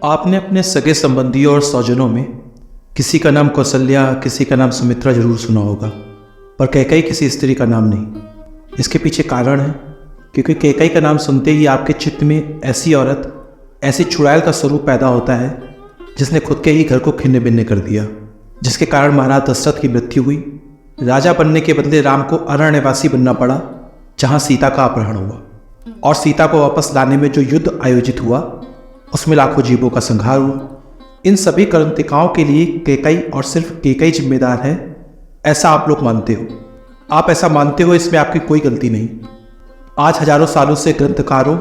आपने अपने सगे संबंधियों और स्वजनों में किसी का नाम कौशल्या, किसी का नाम सुमित्रा जरूर सुना होगा, पर कैकेयी किसी स्त्री का नाम नहीं। इसके पीछे कारण है क्योंकि कैकेयी का नाम सुनते ही आपके चित्त में ऐसी औरत, ऐसी चुड़ैल का स्वरूप पैदा होता है जिसने खुद के ही घर को खिन्न भिन्न कर दिया, जिसके कारण महाराज दशरथ की मृत्यु हुई। राजा बनने के बदले राम को अरण्यवासी बनना पड़ा, जहाँ सीता का अपहरण हुआ, और सीता को वापस लाने में जो युद्ध आयोजित हुआ उसमें लाखों जीवों का संहार हुआ। इन सभी कर्तिकाओं के लिए कैकेयी और सिर्फ कैकेयी जिम्मेदार है, ऐसा आप लोग मानते हो। आप ऐसा मानते हो, इसमें आपकी कोई गलती नहीं। आज हजारों सालों से ग्रंथकारों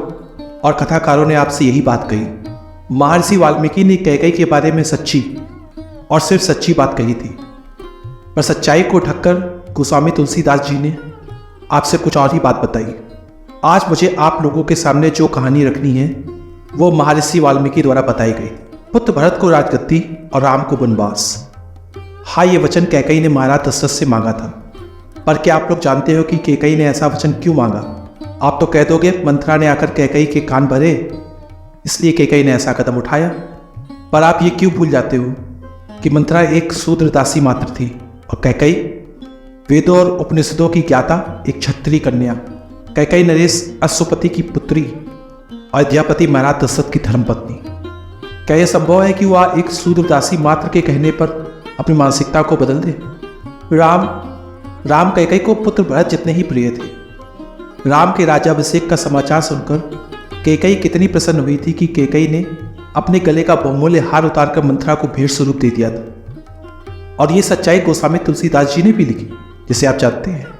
और कथाकारों ने आपसे यही बात कही। महर्षि वाल्मीकि ने कैकेयी के बारे में सच्ची और सिर्फ सच्ची बात कही थी, पर सच्चाई को ढककर गोस्वामी तुलसीदास जी ने आपसे कुछ और ही बात बताई। आज मुझे आप लोगों के सामने जो कहानी रखनी है वो महर्षि वाल्मीकि द्वारा बताई गई। पुत्र भरत को राजगद्दी और राम को वनवास। हाँ, ये वचन कैकेयी ने महाराज दशरथ से मांगा था, पर क्या आप लोग जानते हो कि कैकेयी ने ऐसा वचन क्यों मांगा? आप तो कह दोगे मंथरा ने आकर कैकेयी के कान भरे, इसलिए कैकेयी ने ऐसा कदम उठाया। पर आप ये क्यों भूल जाते हो कि मंथरा एक शूद्र दासी मात्र थी और कैकेयी वेदों और उपनिषदों की ज्ञाता, एक क्षत्रिय कन्या। कैकेयी नरेश अश्वपति की पुत्री, अयोध्यापति महाराज दशरथ की धर्मपत्नी। क्या यह संभव है कि वह एक शूद्र दासी मात्र के कहने पर अपनी मानसिकता को बदल दे? राम कैकेयी को पुत्र भरत जितने ही प्रिय थे। राम के राज्याभिषेक का समाचार सुनकर कैकेयी कितनी प्रसन्न हुई थी कि कैकेयी ने अपने गले का बहुमूल्य हार उतारकर मंथरा को भेंट स्वरूप दे दिया था। और ये सच्चाई गोस्वामी तुलसीदास जी ने भी लिखी, जिसे आप जानते हैं।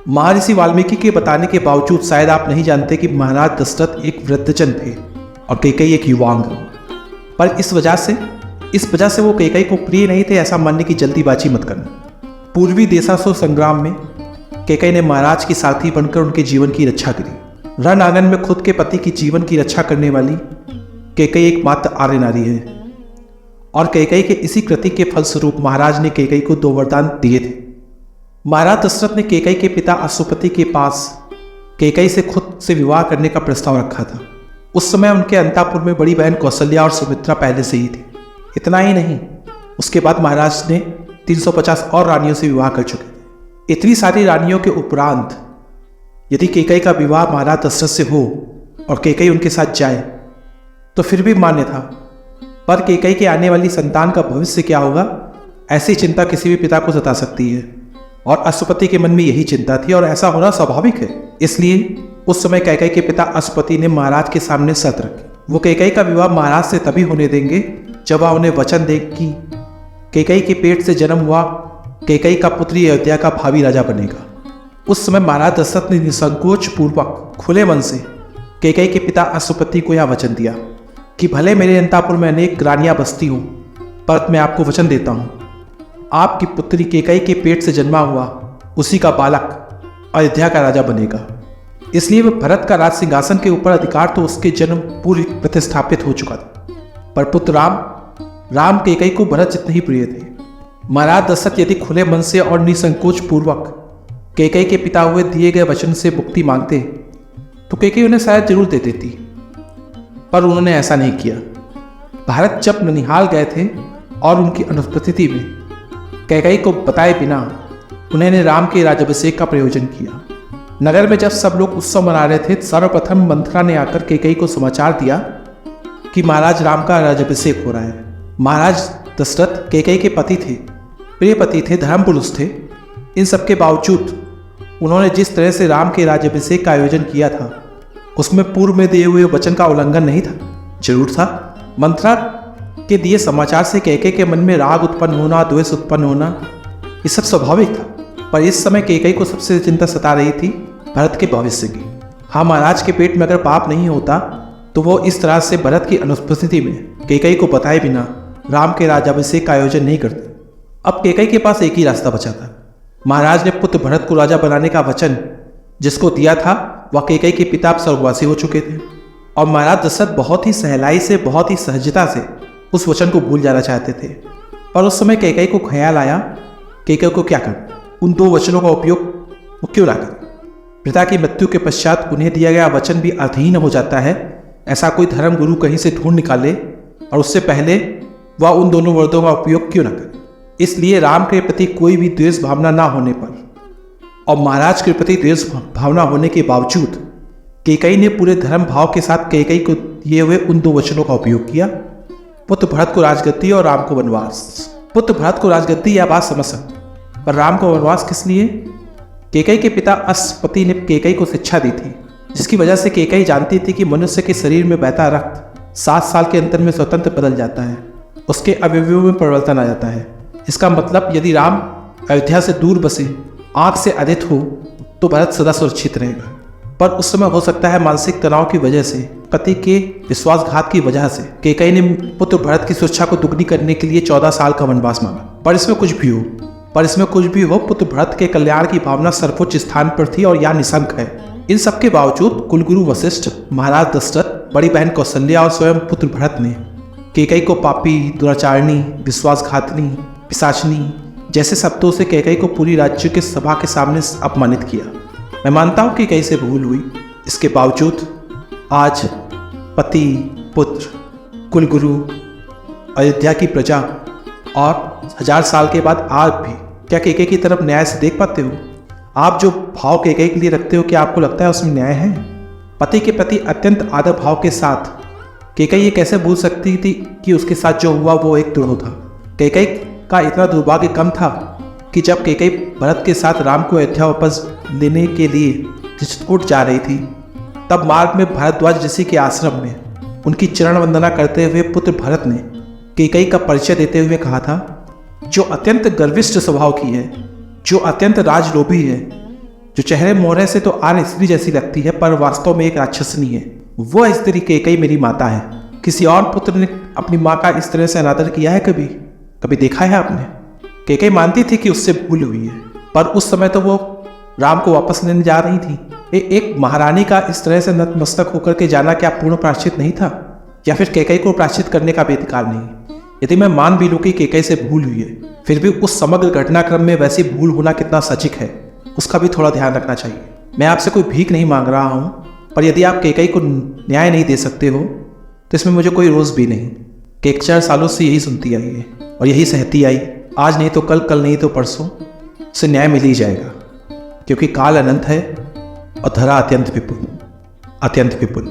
महर्षि वाल्मीकि के बताने के बावजूद शायद आप नहीं जानते कि महाराज दशरथ एक वृद्धजन थे और कैकेयी एक युवांग। पर इस वजह से वो कैकेयी को प्रिय नहीं थे, ऐसा मानने की जल्दीबाजी मत करना। पूर्वी देशासुर संग्राम में कैकेयी ने महाराज की सारथी बनकर उनके जीवन की रक्षा करी। रण आंगन में खुद के पति की जीवन की रक्षा करने वाली कैकेयी एकमात्र आर्य नारी है, और कैकेयी के इसी कृति के फलस्वरूप महाराज ने कैकेयी को 2 वरदान दिए थे। महाराज दशरथ ने कैकेयी के पिता अश्वपति के पास कैकेयी से खुद से विवाह करने का प्रस्ताव रखा था। उस समय उनके अंतापुर में बड़ी बहन कौशल्या और सुमित्रा पहले से ही थी। इतना ही नहीं, उसके बाद महाराज ने 350 और रानियों से विवाह कर चुके थे। इतनी सारी रानियों के उपरांत यदि कैकेयी का विवाह महाराज दशरथ से हो और कैकेयी उनके साथ जाए तो फिर भी मान्य था। पर कैकेयी के आने वाली संतान का भविष्य क्या होगा, ऐसी चिंता किसी भी पिता को सता सकती है, और अश्वपति के मन में यही चिंता थी, और ऐसा होना स्वाभाविक है। इसलिए उस समय कैकेयी के पिता अश्वपति ने महाराज के सामने शर्त रखी। वो कैकेयी का विवाह महाराज से तभी होने देंगे जब वह उन्हें वचन दे कि कैकेयी के पेट से जन्म हुआ कैकेयी का पुत्र अयोध्या का भावी राजा बनेगा। उस समय महाराज दशरथ ने निसंकोच पूर्वक खुले मन से कैकेयी के पिता अश्वपति को यह वचन दिया कि भले मेरे अंतापुर में अनेक रानियां बसती हूँ, पर मैं आपको वचन देता हूँ, आपकी पुत्री कैकेयी के पेट से जन्मा हुआ उसी का बालक अयोध्या का राजा बनेगा। इसलिए वह भरत का राज सिंहासन के ऊपर अधिकार तो उसके जन्म पूर्व प्रतिस्थापित हो चुका था, पर पुत्र राम कैकेयी को भरत जितने ही प्रिय थे। महाराज दशरथ यदि खुले मन से और निसंकोच पूर्वक कैकेयी के पिता हुए दिए गए वचन से मुक्ति मांगते तो कैकेयी उन्हें शायद जरूर दे देती, पर उन्होंने ऐसा नहीं किया। भरत जब ननिहाल गए थे और उनकी अनुपस्थिति में कैकेयी को बताए बिना उन्होंने राम के राज्याभिषेक का प्रयोजन किया। नगर में जब सब लोग उत्सव मना रहे थे, सर्वप्रथम मंथरा ने आकर कैकेयी को समाचार दिया कि महाराज राम का राज्याभिषेक हो रहा है। महाराज दशरथ कैकेयी के पति थे, प्रिय पति थे, धर्म पुरुष थे। इन सब के बावजूद उन्होंने जिस तरह से राम के राज्याभिषेक का आयोजन किया था उसमें पूर्व में दिए हुए वचन का उल्लंघन नहीं था। जरूर था। मंथरा के दिए समाचार से कैकेयी के मन में राग उत्पन्न होना, द्वेष उत्पन्न होना, ये सब स्वाभाविक था। पर इस समय कैकेयी को सबसे चिंता सता रही थी भरत के भविष्य की। हाँ, महाराज के पेट में अगर पाप नहीं होता तो वो इस तरह से भरत की अनुपस्थिति में कैकेयी को बताए बिना राम के राज्याभिषेक का आयोजन नहीं करते। अब कैकेयी के पास एक ही रास्ता बचा था। महाराज ने पुत्र भरत को राजा बनाने का वचन जिसको दिया था वह कैकेयी के पिता स्वर्गवासी हो चुके थे, और महाराज दशरथ बहुत ही सहलाई से, बहुत ही सहजता से उस वचन को भूल जाना चाहते थे। पर उस समय कैकेयी को ख्याल आया कैकेयी को क्या करना, उन 2 वचनों का उपयोग वो क्यों ना करें। पिता की मृत्यु के पश्चात उन्हें दिया गया वचन भी अर्थहीन हो जाता है। ऐसा कोई धर्म गुरु कहीं से ढूंढ निकाले और उससे पहले वह उन दोनों वर्दों का उपयोग क्यों न करे। इसलिए राम के प्रति कोई भी द्वेष भावना ना होने पर और महाराज के प्रति द्वेष भावना होने के बावजूद कैकेयी ने पूरे धर्म भाव के साथ कैकेयी को दिए हुए उन 2 वचनों का उपयोग किया, पुत्र भरत को राजगद्दी और राम को वनवास। पुत्र भरत को राजगद्दी यह बात समझ सकते, पर राम को वनवास किस लिए? कैकेयी के पिता अश्वपति ने कैकेयी को शिक्षा दी थी, जिसकी वजह से कैकेयी जानती थी कि मनुष्य के शरीर में बहता रक्त 7 साल के अंतर में स्वतंत्र बदल जाता है, उसके अवयवों में परिवर्तन आ जाता है। इसका मतलब यदि राम अयोध्या से दूर बसे, आंख से अदित हो, तो भरत सदा सुरक्षित रहेगा। पर उस समय हो सकता है मानसिक तनाव की वजह से, पति के विश्वासघात की वजह से कैकेयी ने पुत्र भरत की सुरक्षा को दुगनी करने के लिए 14 साल का वनवास मांगा। पर इसमें कुछ भी हो, पुत्र भरत के कल्याण की भावना सर्वोच्च स्थान पर थी और यह निशंक है। इन सब के बावजूद कुलगुरु वशिष्ठ, महाराज दशरथ, बड़ी बहन कौशल्या और स्वयं पुत्र भरत ने कैकेयी को पापी, दुराचारणी, विश्वासघातनी, पिशाचनी जैसे शब्दों से कैकेयी को पूरी राज्य के सभा के सामने अपमानित किया। मैं मानता हूँ कि कैकेयी से भूल हुई, इसके बावजूद आज पति, पुत्र, कुलगुरु, अयोध्या की प्रजा और 1000 साल के बाद आज भी क्या कैकेयी की तरफ न्याय से देख पाते हो? आप जो भाव कैकेयी के लिए रखते हो, क्या आपको लगता है उसमें न्याय है? पति के प्रति अत्यंत आदर भाव के साथ कैकेयी ये कैसे भूल सकती थी कि उसके साथ जो हुआ वो एक द्रोह था। कैकेयी का इतना दुर्भाग्य कम था कि जब कैकेयी भरत के साथ राम को अयोध्या वापस लेने के लिए चित्रकूट जा रही थी, तब मार्ग में भारद्वाज ऋषि के आश्रम में उनकी चरण वंदना करते हुए पुत्र भरत ने कैकेयी का परिचय देते हुए कहा था, जो अत्यंत गर्विष्ठ स्वभाव की है, जो अत्यंत राजलोभी है, जो चेहरे मोहरे से तो आर्य स्त्री जैसी लगती है पर वास्तव में एक राक्षसनी है, वह स्त्री कैकेयी मेरी माता है। किसी और पुत्र ने अपनी माँ का इस तरह से अनादर किया है? कभी देखा है आपने? कैकेयी मानती थी कि उससे भूल हुई है, पर उस समय तो वो राम को वापस लेने जा रही थी। एक महारानी का इस तरह से नतमस्तक होकर के जाना क्या पूर्ण प्रायश्चित नहीं था? या फिर कैकेयी को प्रायश्चित करने का भी अधिकार नहीं? यदि मैं मान भी लूँ कि कैकेयी से भूल हुई है, फिर भी उस समग्र घटनाक्रम में वैसी भूल होना कितना सचिक है, उसका भी थोड़ा ध्यान रखना चाहिए। मैं आपसे कोई भीख नहीं मांग रहा हूँ, पर यदि आप कैकेयी को न्याय नहीं दे सकते हो तो इसमें मुझे कोई रोष भी नहीं। कैकेयी 4 सालों से यही सुनती आई है और यही सहती आई। आज नहीं तो कल, कल नहीं तो परसों उसे न्याय मिल ही जाएगा, क्योंकि काल अनंत है और धरा अत्यंत विपुल।